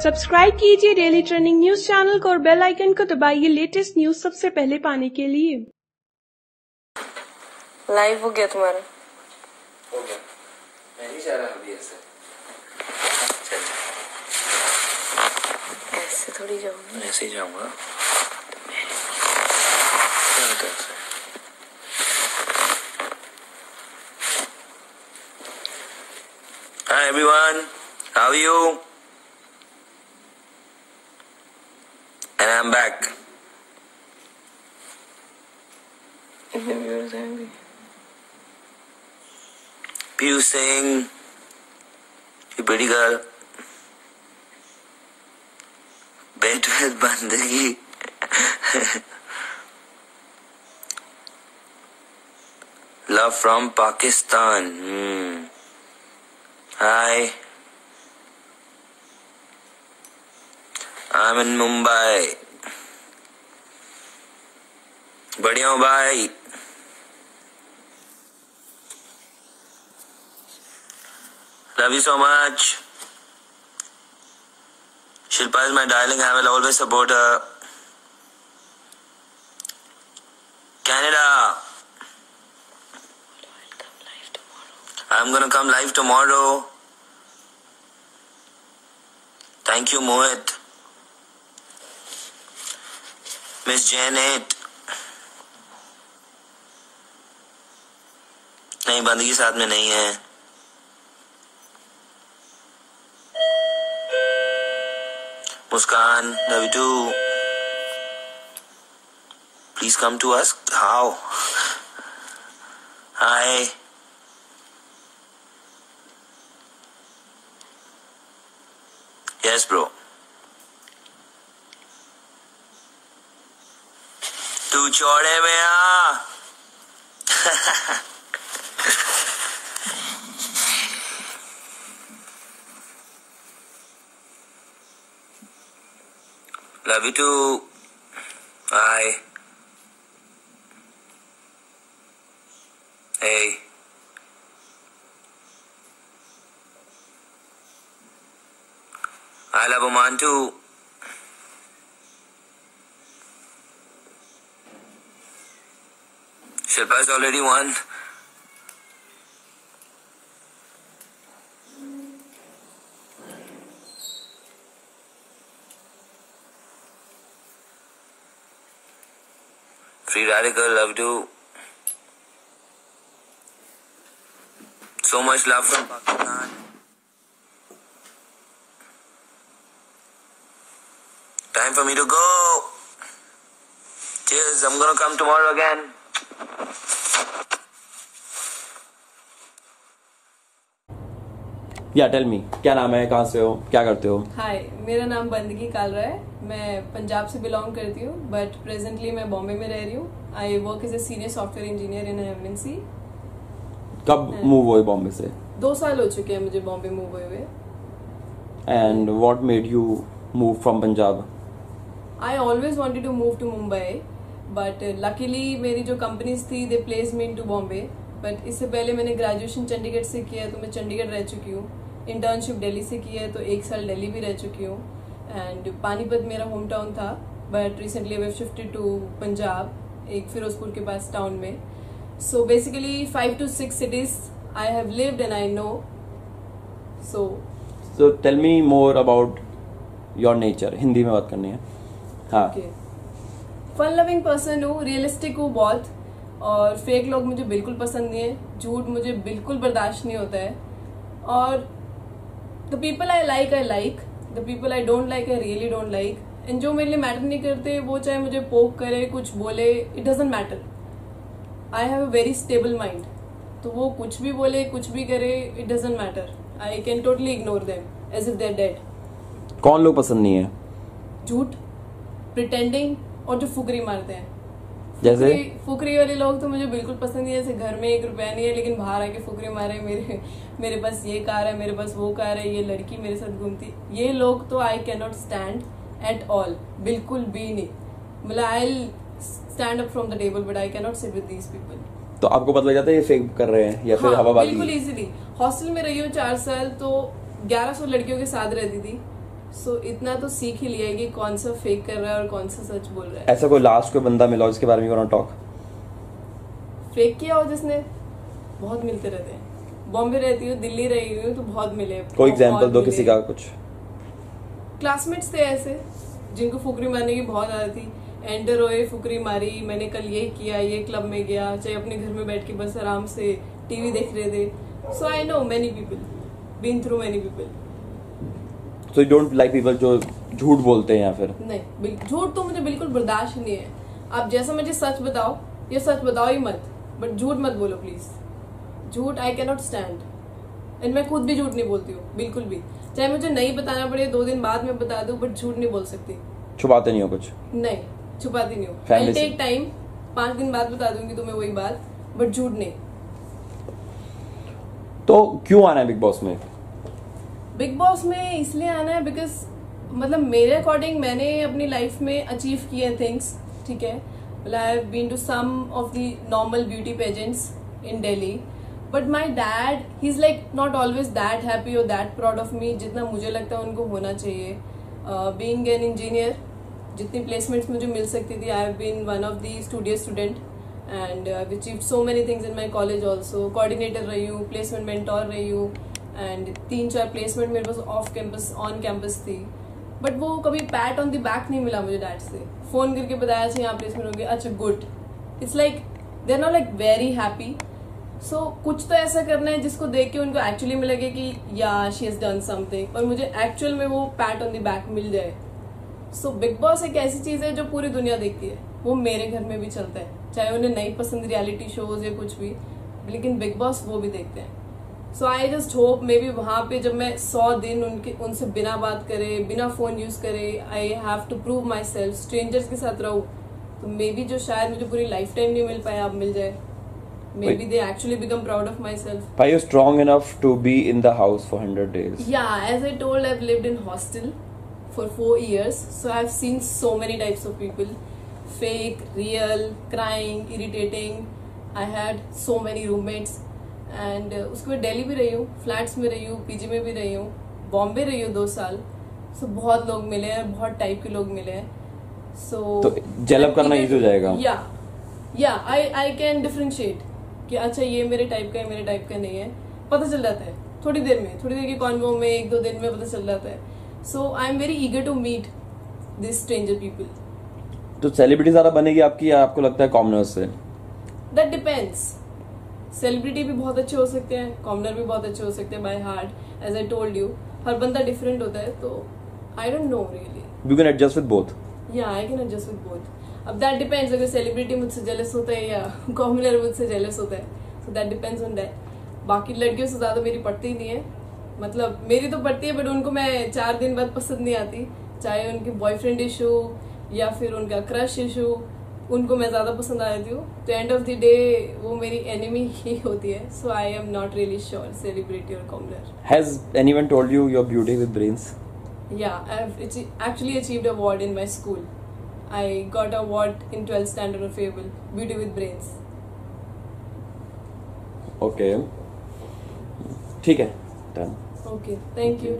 Subscribe कीजिए daily trending news channel को और बेल आइकन को दबाइए लेटेस्ट न्यूज सबसे पहले पाने के लिए। लाइव हो गया तुम्हारा? हो गया। मैं नहीं चाह रहा अभी ऐसे। ऐसे थोड़ी जाऊंगा। ऐसे ही जाऊंगा। Hi everyone, how are you? And I'm back. इतने व्यूअर्स हैं भी। Piyu Singh, you pretty girl. Bet with Bandagi. Love from Pakistan. Hi. I'm in Mumbai. बढ़िया हूँ भाई। Love you so much. Shilpa is my darling. I will always support her. Canada. I'm gonna come live tomorrow. Thank you, Mohit. Miss Janet. नहीं, बंदगी साथ में नहीं है। मुस्कान, love you too. Please come to us. How? Hi. Yes, bro. तू चौड़े में आ। Love you too. Bye. Hey. I love Oman too. Shilpa's already won. Free Radical, love you. So much love from Pakistan. Time for me to go. Cheers, I'm gonna come tomorrow again. या tell me, क्या नाम है, कहाँ से हो, क्या करते हो? हाय, मेरा नाम बंदगी कालरा है। मैं पंजाब से बिलोंग करती हूँ, बट प्रेजेंटली मैं बॉम्बे में रह रही हूँ। I work as a senior software engineer in MNC. कब मूव हुए बॉम्बे से? 2 साल हो चुके हैं मुझे बॉम्बे मूव हुए। And what made you move from Punjab? I always wanted to move to Mumbai, but luckily मेरी जो कंपनीज थी they place me in to Bombay. But इससे पहले मैंने ग्रेजुएशन चंडीगढ़ से किया है, तो मैं चंडीगढ़ रह चुकी हूँ। इंटर्नशिप दिल्ली से की है, तो 1 साल दिल्ली भी रह चुकी हूँ। एंड पानीपत मेरा होम टाउन था, but recently I have shifted to Punjab, एक फिरोजपुर के पास टाउन में। So basically 5 to 6 cities I have lived and I know. So tell me more about your nature. Hindi में बात करनी है। हाँ। फन लविंग पर्सन हूँ, रियलिस्टिक हूँ बहुत, और फेक लोग मुझे बिल्कुल पसंद नहीं है। झूठ मुझे बिल्कुल बर्दाश्त नहीं होता है। और the people I like, the people I don't like, I really don't like. And जो मेरे लिए मैटर नहीं करते, वो चाहे मुझे पोक करे, कुछ बोले, it doesn't matter. I have a very stable mind, तो वो कुछ भी बोले, कुछ भी करे, it doesn't matter. I can totally ignore them as if they are dead. कौन लोग पसंद नहीं है? झूठ, प्रिटेंडिंग, और जो फुकरी मारते हैं। जैसे फुकरी वाले लोग तो मुझे बिल्कुल पसंद नहीं है। जैसे घर में 1 रुपया नहीं है, लेकिन बाहर आके फुकरी मारे, मेरे पास ये कार है, मेरे पास वो कार है, ये लड़की मेरे साथ घूमती। ये लोग तो I can not stand at all, बिल्कुल भी नहीं। मतलब I stand up from the table, but I can not sit with these people. तो आपको पता लग जाता है ये फेक कर रहे हैं या फिर हवाबाजी? बिल्कुल इजीली। हॉस्टल में रही हूँ 4 साल, तो 1100 लड़कियों के साथ रहती थी। सो इतना तो सीख ही लिया है कि कौन सा फेक कर रहा है और कौन सा सच बोल रहा है। ऐसा कोई लास्ट कोई बंदा मिला हो जिसके बारे में यू टॉक? फेक किया हो जिसने? बहुत मिलते रहते हैं। बॉम्बे रहती हूँ, दिल्ली रही हूँ, तो बहुत मिले। कोई एग्जांपल दो किसी का कुछ। क्लासमेट्स थे ऐसे जिनको फुकरी मारने की बहुत आदत थी। एंटर हुए, फुकरी मारी, मैंने कल ये किया, ये क्लब में गया, चाहे अपने घर में बैठ के बस आराम से टीवी देख रहे थे। So I know many people, been through many people. So you don't like people जो झूठ बोलते हैं या फिर? नहीं, झूठ तो मुझे बिल्कुल बर्दाश्त नहीं है। आप जैसा मुझे सच बताओ, ये सच बताओ ही मत, बट झूठ मत बोलो प्लीज। झूठ I can not stand. And मैं खुद भी झूठ नहीं बोलती हूँ बिल्कुल भी। चाहे मुझे नहीं बताना पड़े, 2 दिन बाद में बता दूं, बट झूठ नहीं बोल सकती। छुपाते नहीं हो कुछ? नहीं, छुपाती नहीं हूँ। Family आई टेक टाइम, 5 दिन बाद बता दूंगी तुम्हें वही बात, बट झूठ नहीं। तो क्यों आना है बिग बॉस में? बिग बॉस में इसलिए आना है बिकॉज मतलब मेरे अकॉर्डिंग मैंने अपनी लाइफ में अचीव किए थिंग्स, ठीक है। I have been to some of the normal beauty pageants in Delhi, but my dad he is like not always that happy और दैट प्राउड ऑफ मी जितना मुझे लगता है उनको होना चाहिए। बीइंग एन इंजीनियर, जितनी प्लेसमेंट्स मुझे मिल सकती थी, I have been one of the studious student and I have achieved so many things in my college also. Coordinator रही हूँ, प्लेसमेंट मेंटोर रही हूँ, एंड 3-4 प्लेसमेंट मेरे पास ऑफ कैंपस ऑन कैंपस थी। बट वो कभी पैट ऑन द बैक नहीं मिला मुझे डैड से। फोन करके बताया अच्छा यहाँ प्लेसमेंट हो गया, अच्छा good. It's like they are not like very happy. So कुछ तो ऐसा करना है जिसको देख के उनको एक्चुअली में लगे कि या शी हैज डन समथिंग, और मुझे एक्चुअल में वो पैट ऑन द बैक मिल जाए। सो बिग बॉस एक ऐसी चीज है जो पूरी दुनिया देखती है, वो मेरे घर में भी चलता है, चाहे उन्हें नहीं पसंद रियलिटी शोज या कुछ भी, लेकिन बिग बॉस वो भी देखते हैं। So I just hope may be वहां पे जब मैं 100 दिन उनसे बिना बात करे, बिना फोन यूज करे, I have to prove myself, strangers के साथ रहूं, तो मे बी जो शायद मुझे पूरी लाइफ टाइम नहीं मिल पाया अब मिल जाए। Maybe they actually become proud of myself. Are you strong enough to be in the house for 100 days? Yeah, as I told, I've lived in hostel for 4 years, so I've seen so many types of people, fake, real, crying, irritating. I had so many roommates, and उसके बाद दिल्ली भी रही हूँ, flats में रही हूँ, PG में भी रही हूँ, बॉम्बे रही हूँ 2 साल। So बहुत लोग मिले हैं, बहुत टाइप के लोग मिले हैं। So तो जेल अप करना इजी हो जाएगा? Yeah, I can differentiate कि अच्छा ये मेरे टाइप का है, मेरे टाइप का नहीं है, पता चल जाता है थोड़ी देर की कॉन्वो में, 1-2 दिन में पता चल जाता है। So I am very eager to meet this stranger people. तो सेलिब्रिटी ज्यादा बनेगी आपकी या आपको लगता है कॉमनर्स से? That depends. सेलिब्रिटी भी बहुत अच्छे हो सकते हैं, कॉमनर भी बहुत अच्छे हो सकते हैं by heart. As I told you, हर बंदा डिफरेंट होता है, तो I don't know really. You can adjust with both? या I can adjust with both. अब दैट डिपेंड्स, अगर सेलिब्रिटी मुझसे जेलस होता है या कॉमनर मुझसे जेलस होता है, so that depends on that. बाकी लड़कियों से ज्यादा मेरी पड़ती ही नहीं है, मतलब मेरी तो पड़ती है बट उनको मैं 4 दिन बाद पसंद नहीं आती, चाहे उनके बॉयफ्रेंड इशू या फिर उनका क्रश इशू, उनको मैं ज्यादा पसंद आ जाती हूँ। तो एंड ऑफ द डे वो मेरी एनिमी ही होती है। So I am not really sure celebrity और commoner. Has anyone told you your beauty with brains? Yeah, I've actually achieved an award in my school. I got an award in 12th standard of Fable, Beauty with Brains. Okay. ठीक है, done. Okay, thank you.